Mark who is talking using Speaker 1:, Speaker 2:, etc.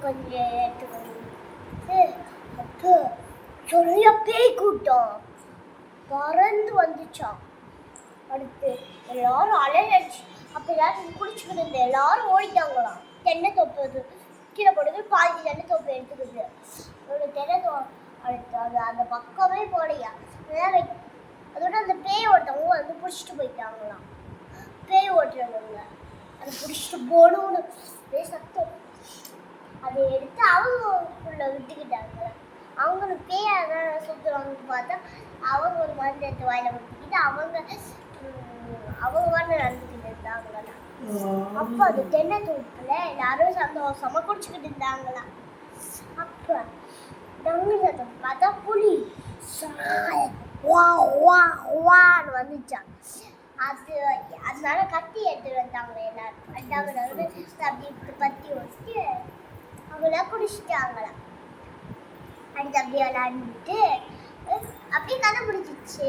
Speaker 1: கொஞ்சம் எடுத்துக்கொண்டு அப்போ நிறைய பேய் கூட்டம் பறந்து வந்துச்சான். அடுத்து எல்லாரும் அலையடிச்சு அப்போ எல்லாரும் குடிச்சுக்கிட்டு இருந்த எல்லாரும் ஓடிட்டாங்களாம். தென்னை தோப்பு கீழே போடுது, பாதி தென்னை தோப்பு எடுத்துக்கிட்டு ஒரு தென்னை அடுத்து அது அந்த பக்கமே போடையா. அதோட அந்த பேய் ஓட்டவங்க வந்து பிடிச்சிட்டு போயிட்டாங்களாம். பேய் ஓட்டுறவங்க அதை பிடிச்சிட்டு போகணும்னு சத்தம் அதை எடுத்து அவங்க உள்ள விட்டுக்கிட்டாங்க. அவங்களுக்கு பேய் சுற்றுவாங்கன்னு பார்த்தா அவங்க ஒரு மருந்து எடுத்து வாயில விட்டுக்கிட்டு அவங்க வந்து நடந்துக்கிட்டு இருந்தாங்களாம். அப்போ அது தென்னை தோப்புல எல்லாரும் சந்தோஷமா குடிச்சுக்கிட்டு இருந்தாங்களாம். அப்போ சத்தம் பார்த்தா புலி வான்னு வந்துச்சான். அதனால கத்தி எடுத்துட்டு வந்தாங்க எல்லாரும். அண்டாவில் வந்து அப்படி பத்தி வச்சுட்டு அவங்கள குடிச்சிட்டாங்களாம். அடுத்து அப்படியே விளையாண்டுட்டு அப்படியே கதை பிடிச்சிச்சு.